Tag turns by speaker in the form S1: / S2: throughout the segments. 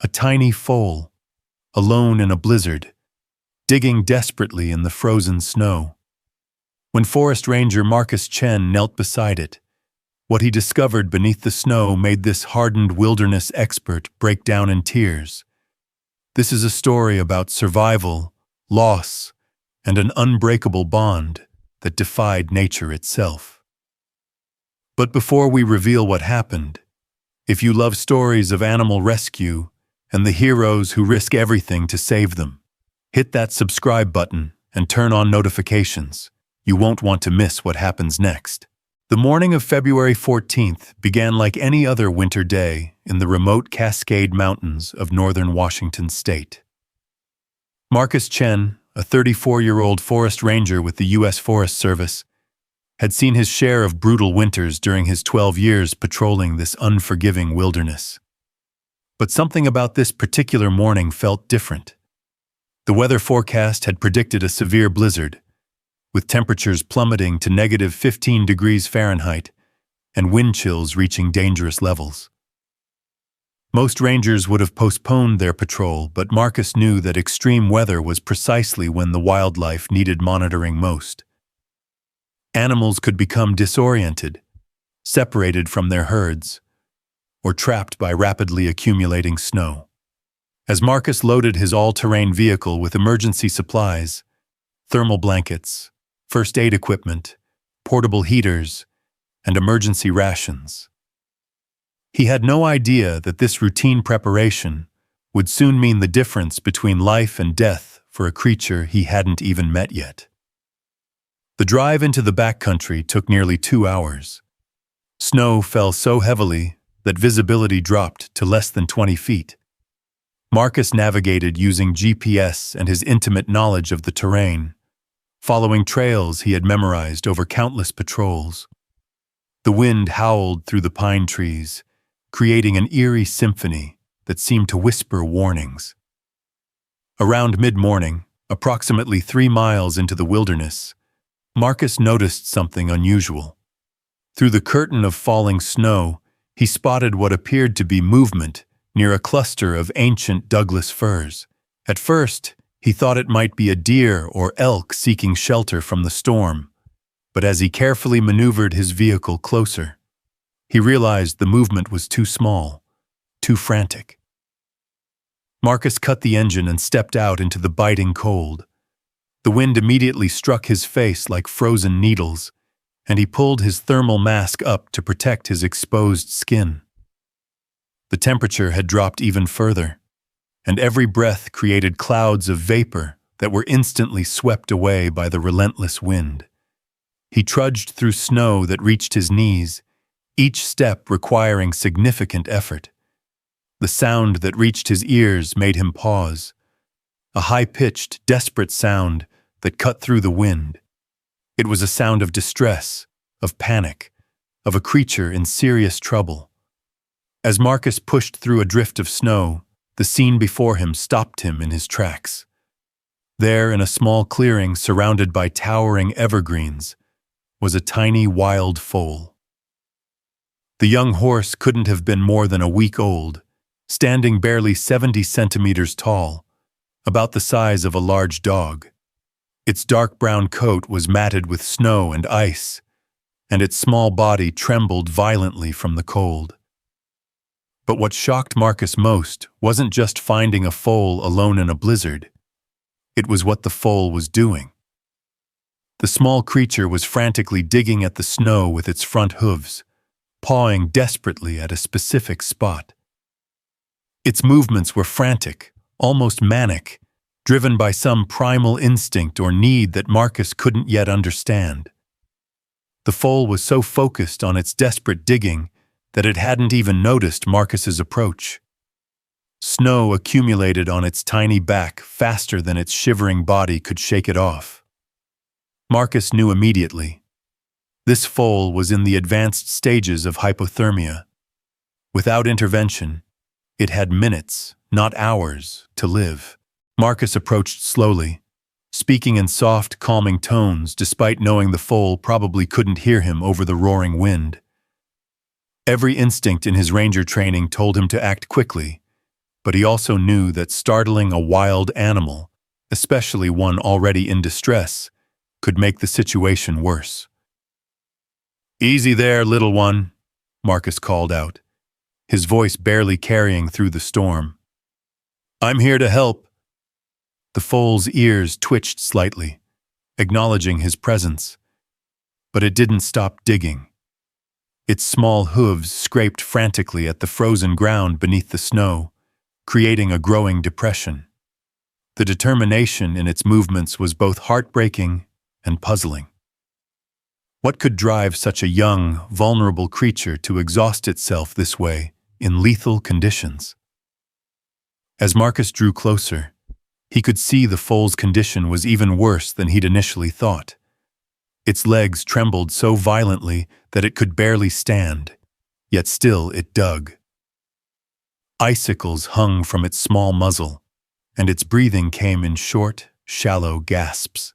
S1: a tiny foal, alone in a blizzard, digging desperately in the frozen snow. When Forest Ranger Marcus Chen knelt beside it, what he discovered beneath the snow made this hardened wilderness expert break down in tears. This is a story about survival, loss, and an unbreakable bond that defied nature itself. But before we reveal what happened, if you love stories of animal rescue and the heroes who risk everything to save them, hit that subscribe button and turn on notifications. You won't want to miss what happens next. The morning of February 14th began like any other winter day in the remote Cascade Mountains of northern Washington state. Marcus Chen, a 34-year-old forest ranger with the U.S. Forest Service, had seen his share of brutal winters during his 12 years patrolling this unforgiving wilderness. But something about this particular morning felt different. The weather forecast had predicted a severe blizzard, with temperatures plummeting to -15 degrees Fahrenheit and wind chills reaching dangerous levels. Most rangers would have postponed their patrol, but Marcus knew that extreme weather was precisely when the wildlife needed monitoring most. Animals could become disoriented, separated from their herds, or trapped by rapidly accumulating snow. As Marcus loaded his all-terrain vehicle with emergency supplies, thermal blankets, first aid equipment, portable heaters, and emergency rations, he had no idea that this routine preparation would soon mean the difference between life and death for a creature he hadn't even met yet. The drive into the backcountry took nearly 2 hours. Snow fell so heavily that visibility dropped to less than 20 feet. Marcus navigated using GPS and his intimate knowledge of the terrain, following trails he had memorized over countless patrols. The wind howled through the pine trees, creating an eerie symphony that seemed to whisper warnings. Around mid-morning, approximately 3 miles into the wilderness, Marcus noticed something unusual. Through the curtain of falling snow, he spotted what appeared to be movement near a cluster of ancient Douglas firs. At first, he thought it might be a deer or elk seeking shelter from the storm, but as he carefully maneuvered his vehicle closer, he realized the movement was too small, too frantic. Marcus cut the engine and stepped out into the biting cold. The wind immediately struck his face like frozen needles, and he pulled his thermal mask up to protect his exposed skin. The temperature had dropped even further, and every breath created clouds of vapor that were instantly swept away by the relentless wind. He trudged through snow that reached his knees, each step requiring significant effort. The sound that reached his ears made him pause, a high-pitched, desperate sound that cut through the wind. It was a sound of distress, of panic, of a creature in serious trouble. As Marcus pushed through a drift of snow, the scene before him stopped him in his tracks. There, in a small clearing surrounded by towering evergreens, was a tiny wild foal. The young horse couldn't have been more than a week old, standing barely 70 centimeters tall, about the size of a large dog. Its dark brown coat was matted with snow and ice, and its small body trembled violently from the cold. But what shocked Marcus most wasn't just finding a foal alone in a blizzard. It was what the foal was doing. The small creature was frantically digging at the snow with its front hooves, pawing desperately at a specific spot. Its movements were frantic, almost manic, driven by some primal instinct or need that Marcus couldn't yet understand. The foal was so focused on its desperate digging that it hadn't even noticed Marcus's approach. Snow accumulated on its tiny back faster than its shivering body could shake it off. Marcus knew immediately. This foal was in the advanced stages of hypothermia. Without intervention, it had minutes, not hours, to live. Marcus approached slowly, speaking in soft, calming tones despite knowing the foal probably couldn't hear him over the roaring wind. Every instinct in his ranger training told him to act quickly, But he also knew that startling a wild animal, especially one already in distress, could make the situation worse. "Easy there, little one," Marcus called out, his voice barely carrying through the storm. "I'm here to help." The foal's ears twitched slightly, acknowledging his presence, but it didn't stop digging. Its small hooves scraped frantically at the frozen ground beneath the snow, creating a growing depression. The determination in its movements was both heartbreaking and puzzling. What could drive such a young, vulnerable creature to exhaust itself this way, in lethal conditions? As Marcus drew closer, he could see the foal's condition was even worse than he'd initially thought. Its legs trembled so violently that it could barely stand, yet still it dug. Icicles hung from its small muzzle, and its breathing came in short, shallow gasps.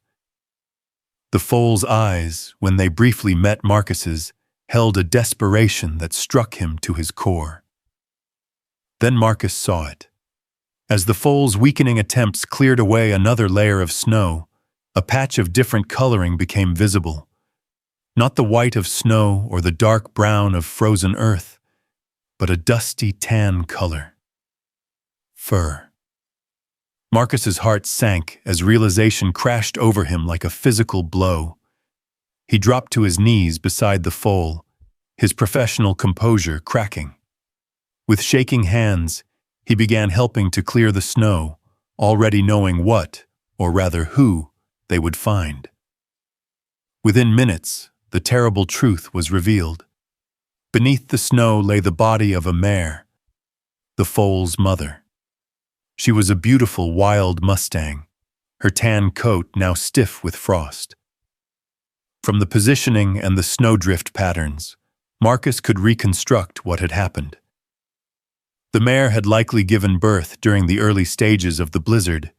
S1: The foal's eyes, when they briefly met Marcus's, held a desperation that struck him to his core. Then Marcus saw it. As the foal's weakening attempts cleared away another layer of snow, a patch of different coloring became visible. Not the white of snow or the dark brown of frozen earth, but a dusty tan color. Fur. Marcus's heart sank as realization crashed over him like a physical blow. He dropped to his knees beside the foal, his professional composure cracking. With shaking hands, he began helping to clear the snow, already knowing what, or rather who, they would find. Within minutes, the terrible truth was revealed. Beneath the snow lay the body of a mare, the foal's mother. She was a beautiful wild Mustang, her tan coat now stiff with frost. From the positioning and the snowdrift patterns, Marcus could reconstruct what had happened. The mare had likely given birth during the early stages of the blizzard,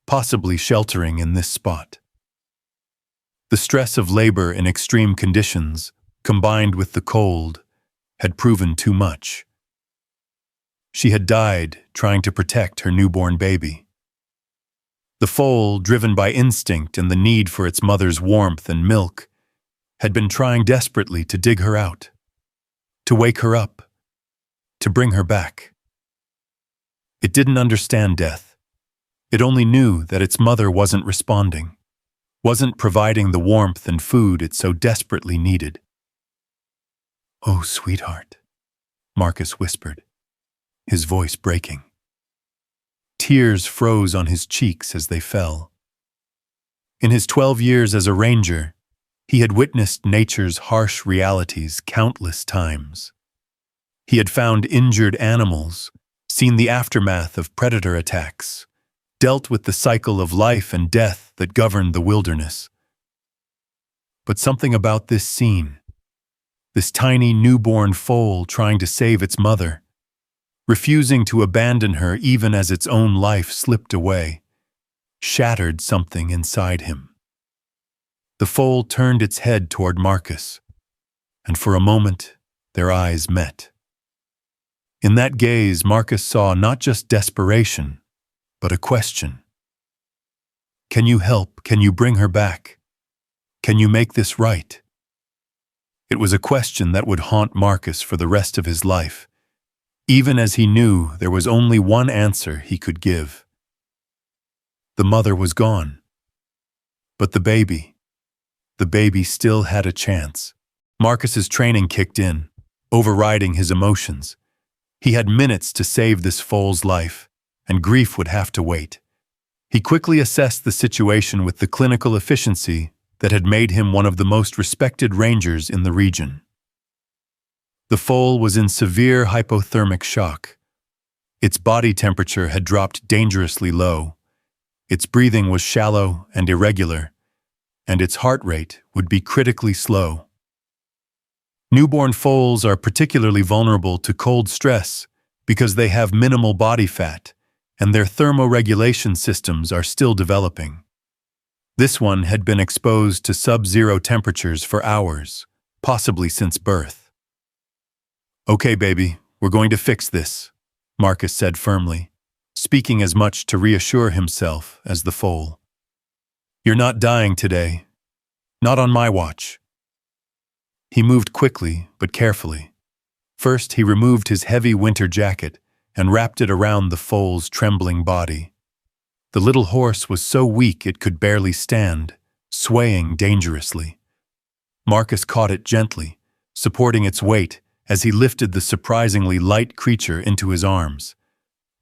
S1: possibly sheltering in this spot. The stress of labor in extreme conditions, combined with the cold, had proven too much. She had died trying to protect her newborn baby. The foal, driven by instinct and the need for its mother's warmth and milk, had been trying desperately to dig her out, to wake her up, to bring her back. It didn't understand death. It only knew that its mother wasn't responding, wasn't providing the warmth and food it so desperately needed. "Oh, sweetheart," Marcus whispered, his voice breaking. Tears froze on his cheeks as they fell. In his 12 years as a ranger, he had witnessed nature's harsh realities countless times. He had found injured animals, seen the aftermath of predator attacks, dealt with the cycle of life and death that governed the wilderness. But something about this scene, this tiny newborn foal trying to save its mother, refusing to abandon her even as its own life slipped away, shattered something inside him. The foal turned its head toward Marcus, and for a moment their eyes met. In that gaze, Marcus saw not just desperation, but a question. Can you help? Can you bring her back? Can you make this right? It was a question that would haunt Marcus for the rest of his life, even as he knew there was only one answer he could give. The mother was gone. But the baby still had a chance. Marcus's training kicked in, overriding his emotions. He had minutes to save this foal's life, and grief would have to wait. He quickly assessed the situation with the clinical efficiency that had made him one of the most respected rangers in the region. The foal was in severe hypothermic shock. Its body temperature had dropped dangerously low. Its breathing was shallow and irregular, and its heart rate would be critically slow. Newborn foals are particularly vulnerable to cold stress because they have minimal body fat, and their thermoregulation systems are still developing. This one had been exposed to sub-zero temperatures for hours, possibly since birth. "Okay, baby, we're going to fix this," Marcus said firmly, speaking as much to reassure himself as the foal. You're not dying today. Not on my watch. He moved quickly, but carefully. First, he removed his heavy winter jacket and wrapped it around the foal's trembling body. The little horse was so weak it could barely stand, swaying dangerously. Marcus caught it gently, supporting its weight as he lifted the surprisingly light creature into his arms.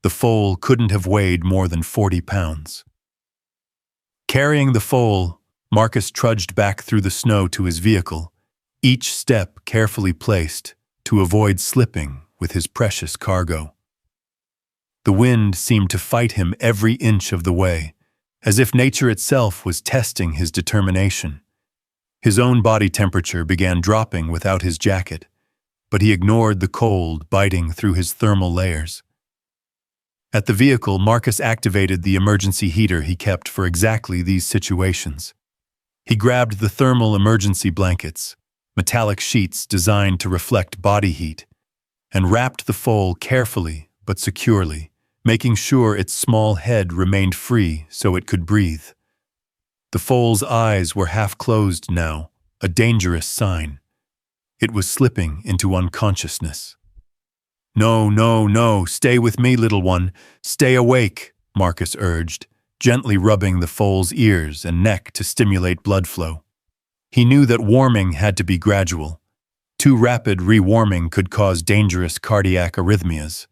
S1: The foal couldn't have weighed more than 40 pounds. Carrying the foal, Marcus trudged back through the snow to his vehicle, each step carefully placed to avoid slipping with his precious cargo. The wind seemed to fight him every inch of the way, as if nature itself was testing his determination. His own body temperature began dropping without his jacket, but he ignored the cold biting through his thermal layers. At the vehicle, Marcus activated the emergency heater he kept for exactly these situations. He grabbed the thermal emergency blankets, metallic sheets designed to reflect body heat, and wrapped the foal carefully but securely, making sure its small head remained free so it could breathe. The foal's eyes were half closed now, a dangerous sign. It was slipping into unconsciousness. No, no, no, stay with me, little one. Stay awake, Marcus urged, gently rubbing the foal's ears and neck to stimulate blood flow. He knew that warming had to be gradual. Too rapid rewarming could cause dangerous cardiac arrhythmias.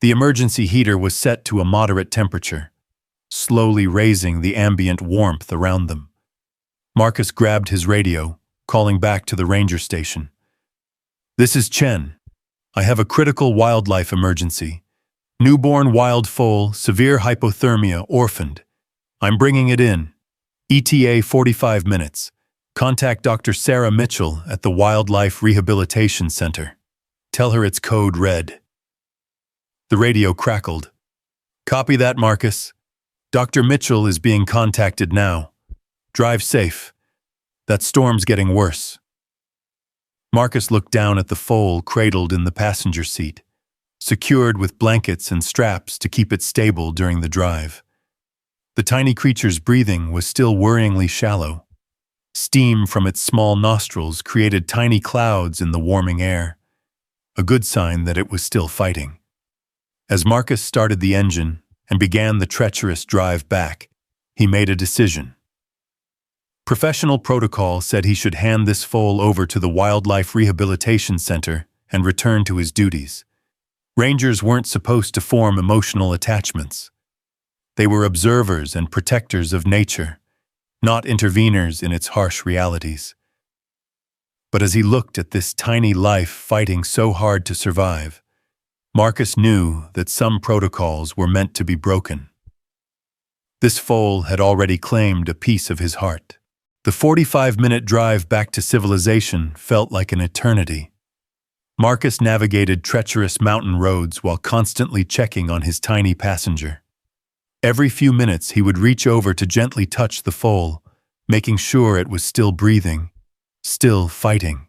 S1: The emergency heater was set to a moderate temperature, slowly raising the ambient warmth around them. Marcus grabbed his radio, calling back to the ranger station. This is Chen. I have a critical wildlife emergency. Newborn wild foal, severe hypothermia, orphaned. I'm bringing it in. ETA 45 minutes. Contact Dr. Sarah Mitchell at the Wildlife Rehabilitation Center. Tell her it's code red. The radio crackled. Copy that, Marcus. Dr. Mitchell is being contacted now. Drive safe. That storm's getting worse. Marcus looked down at the foal cradled in the passenger seat, secured with blankets and straps to keep it stable during the drive. The tiny creature's breathing was still worryingly shallow. Steam from its small nostrils created tiny clouds in the warming air, a good sign that it was still fighting. As Marcus started the engine and began the treacherous drive back, he made a decision. Professional protocol said he should hand this foal over to the Wildlife Rehabilitation Center and return to his duties. Rangers weren't supposed to form emotional attachments. They were observers and protectors of nature, not interveners in its harsh realities. But as he looked at this tiny life fighting so hard to survive, Marcus knew that some protocols were meant to be broken. This foal had already claimed a piece of his heart. The 45-minute drive back to civilization felt like an eternity. Marcus navigated treacherous mountain roads while constantly checking on his tiny passenger. Every few minutes he would reach over to gently touch the foal, making sure it was still breathing, still fighting.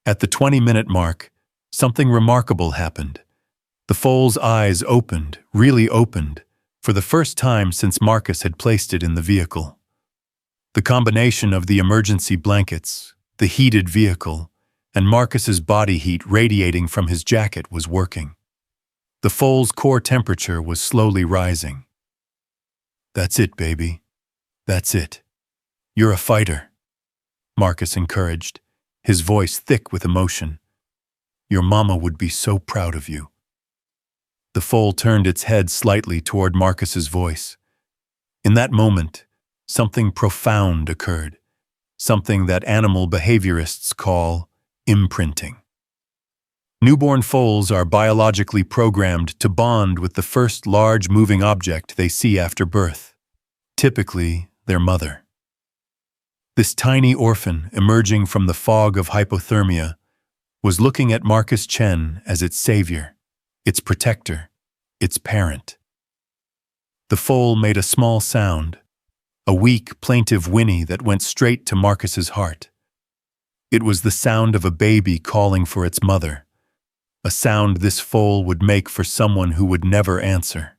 S1: At the 20-minute mark, something remarkable happened. The foal's eyes opened, really opened, for the first time since Marcus had placed it in the vehicle. The combination of the emergency blankets, the heated vehicle, and Marcus's body heat radiating from his jacket was working. The foal's core temperature was slowly rising. That's it, baby. That's it. You're a fighter, Marcus encouraged, his voice thick with emotion. Your mama would be so proud of you. The foal turned its head slightly toward Marcus's voice. In that moment, something profound occurred, something that animal behaviorists call imprinting. Newborn foals are biologically programmed to bond with the first large moving object they see after birth, typically their mother. This tiny orphan emerging from the fog of hypothermia was looking at Marcus Chen as its savior, its protector, its parent. The foal made a small sound, a weak, plaintive whinny that went straight to Marcus's heart. It was the sound of a baby calling for its mother, a sound this foal would make for someone who would never answer.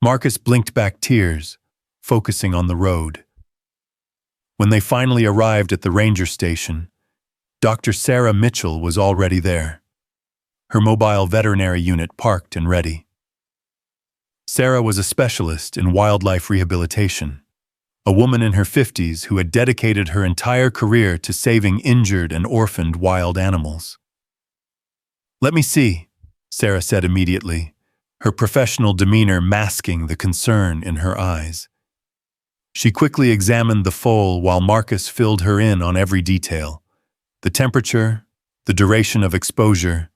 S1: Marcus blinked back tears, focusing on the road. When they finally arrived at the ranger station, Dr. Sarah Mitchell was already there, her mobile veterinary unit parked and ready. Sarah was a specialist in wildlife rehabilitation, a woman in her 50s who had dedicated her entire career to saving injured and orphaned wild animals. "Let me see," Sarah said immediately, her professional demeanor masking the concern in her eyes. She quickly examined the foal while Marcus filled her in on every detail: the temperature, the duration of exposure,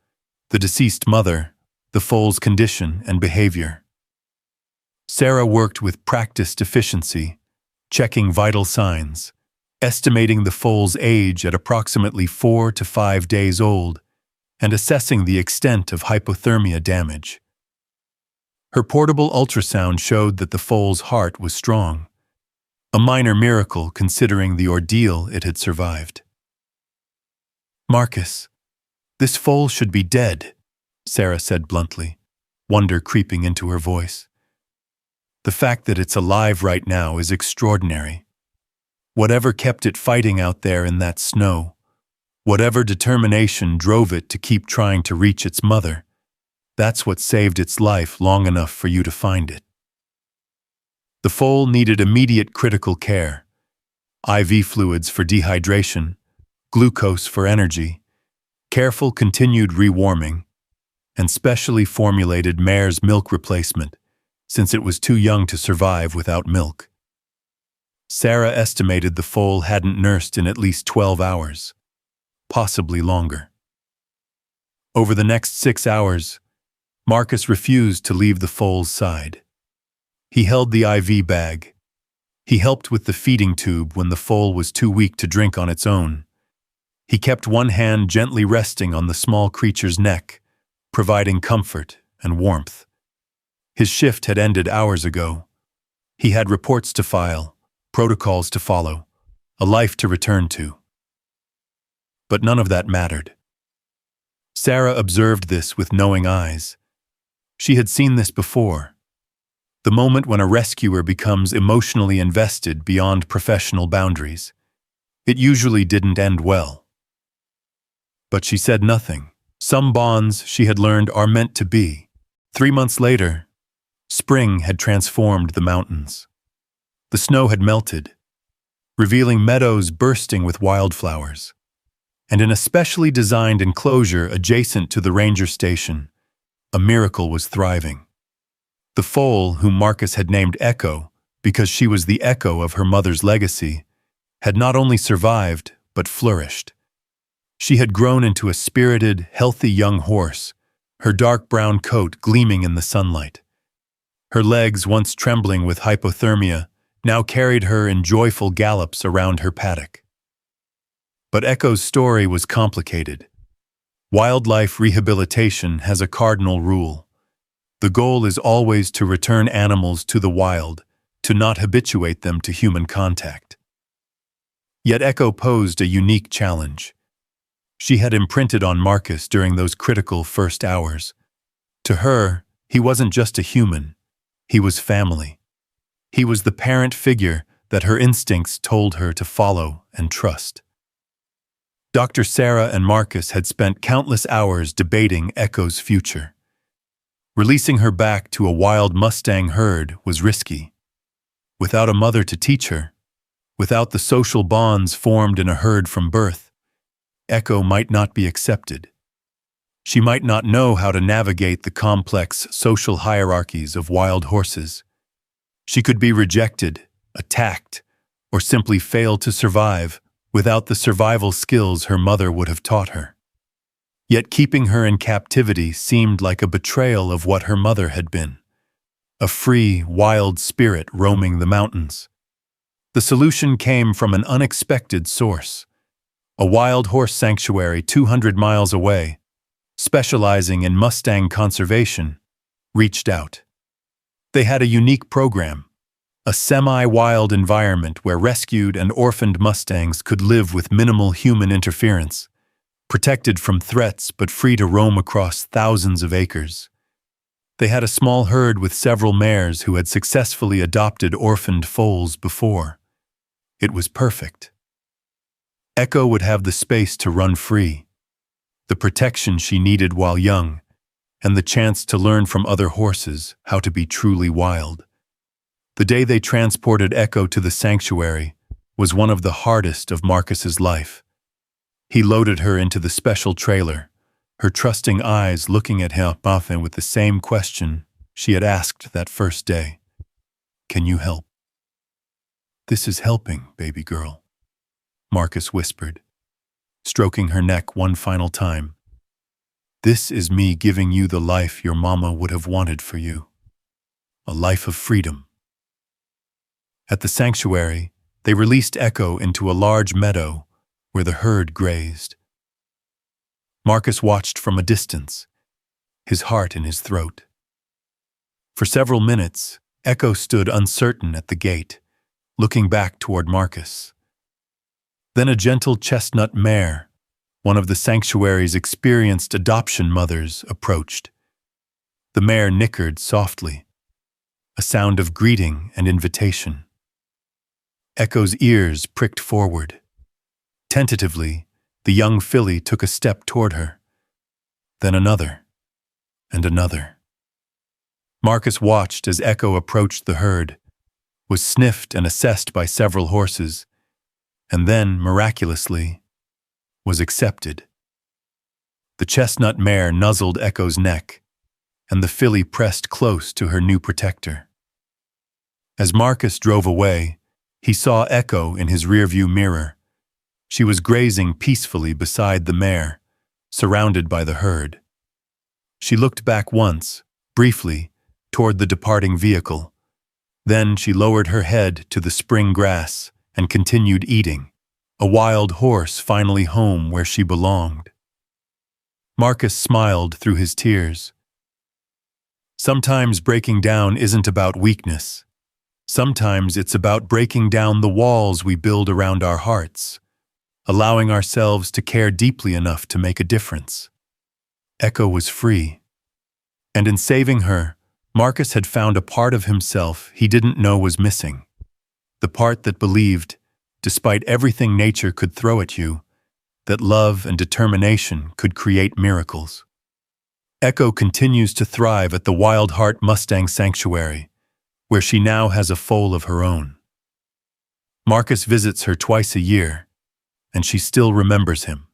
S1: the deceased mother, the foal's condition and behavior. Sarah worked with practiced efficiency, checking vital signs, estimating the foal's age at approximately 4 to 5 days old, and assessing the extent of hypothermia damage. Her portable ultrasound showed that the foal's heart was strong, a minor miracle considering the ordeal it had survived. "Marcus, this foal should be dead," Sarah said bluntly, wonder creeping into her voice. "The fact that it's alive right now is extraordinary. Whatever kept it fighting out there in that snow, whatever determination drove it to keep trying to reach its mother, that's what saved its life long enough for you to find it." The foal needed immediate critical care: IV fluids for dehydration, glucose for energy, careful continued rewarming, and specially formulated mare's milk replacement, since it was too young to survive without milk. Sarah estimated the foal hadn't nursed in at least 12 hours, possibly longer. Over the next 6 hours, Marcus refused to leave the foal's side. He held the IV bag. He helped with the feeding tube when the foal was too weak to drink on its own. He kept one hand gently resting on the small creature's neck, providing comfort and warmth. His shift had ended hours ago. He had reports to file, protocols to follow, a life to return to. But none of that mattered. Sarah observed this with knowing eyes. She had seen this before. The moment when a rescuer becomes emotionally invested beyond professional boundaries. It usually didn't end well. But she said nothing. Some bonds, she had learned, are meant to be. 3 months later, spring had transformed the mountains. The snow had melted, revealing meadows bursting with wildflowers. And in a specially designed enclosure adjacent to the ranger station, a miracle was thriving. The foal, whom Marcus had named Echo because she was the echo of her mother's legacy, had not only survived, but flourished. She had grown into a spirited, healthy young horse, her dark brown coat gleaming in the sunlight. Her legs, once trembling with hypothermia, now carried her in joyful gallops around her paddock. But Echo's story was complicated. Wildlife rehabilitation has a cardinal rule. The goal is always to return animals to the wild, to not habituate them to human contact. Yet Echo posed a unique challenge. She had imprinted on Marcus during those critical first hours. To her, he wasn't just a human. He was family. He was the parent figure that her instincts told her to follow and trust. Dr. Sarah and Marcus had spent countless hours debating Echo's future. Releasing her back to a wild Mustang herd was risky. Without a mother to teach her, without the social bonds formed in a herd from birth, Echo might not be accepted. She might not know how to navigate the complex social hierarchies of wild horses. She could be rejected, attacked, or simply fail to survive without the survival skills her mother would have taught her. Yet keeping her in captivity seemed like a betrayal of what her mother had been, a free, wild spirit roaming the mountains. The solution came from an unexpected source. A wild horse sanctuary 200 miles away, specializing in Mustang conservation, reached out. They had a unique program, a semi-wild environment where rescued and orphaned Mustangs could live with minimal human interference, protected from threats but free to roam across thousands of acres. They had a small herd with several mares who had successfully adopted orphaned foals before. It was perfect. Echo would have the space to run free, the protection she needed while young, and the chance to learn from other horses how to be truly wild. The day they transported Echo to the sanctuary was one of the hardest of Marcus's life. He loaded her into the special trailer, her trusting eyes looking at him often with the same question she had asked that first day. "Can you help?" "This is helping, baby girl," Marcus whispered, stroking her neck one final time. "This is me giving you the life your mama would have wanted for you. A life of freedom." At the sanctuary, they released Echo into a large meadow where the herd grazed. Marcus watched from a distance, his heart in his throat. For several minutes, Echo stood uncertain at the gate, looking back toward Marcus. Then a gentle chestnut mare, one of the sanctuary's experienced adoption mothers, approached. The mare nickered softly, a sound of greeting and invitation. Echo's ears pricked forward. Tentatively, the young filly took a step toward her, then another, and another. Marcus watched as Echo approached the herd, was sniffed and assessed by several horses, and then, miraculously, was accepted. The chestnut mare nuzzled Echo's neck, and the filly pressed close to her new protector. As Marcus drove away, he saw Echo in his rearview mirror. She was grazing peacefully beside the mare, surrounded by the herd. She looked back once, briefly, toward the departing vehicle. Then she lowered her head to the spring grass and continued eating, a wild horse finally home where she belonged. Marcus smiled through his tears. Sometimes breaking down isn't about weakness. Sometimes it's about breaking down the walls we build around our hearts, allowing ourselves to care deeply enough to make a difference. Echo was free, and in saving her, Marcus had found a part of himself he didn't know was missing. The part that believed, despite everything nature could throw at you, that love and determination could create miracles. Echo continues to thrive at the Wild Heart Mustang Sanctuary, where she now has a foal of her own. Marcus visits her twice a year, and she still remembers him.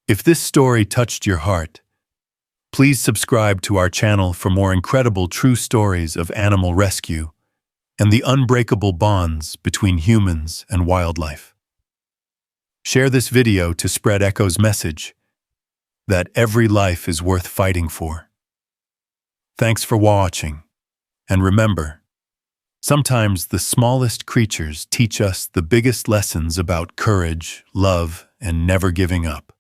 S1: If this story touched your heart, please subscribe to our channel for more incredible true stories of animal rescue and the unbreakable bonds between humans and wildlife. Share this video to spread Echo's message that every life is worth fighting for. Thanks for watching, and remember, sometimes the smallest creatures teach us the biggest lessons about courage, love, and never giving up.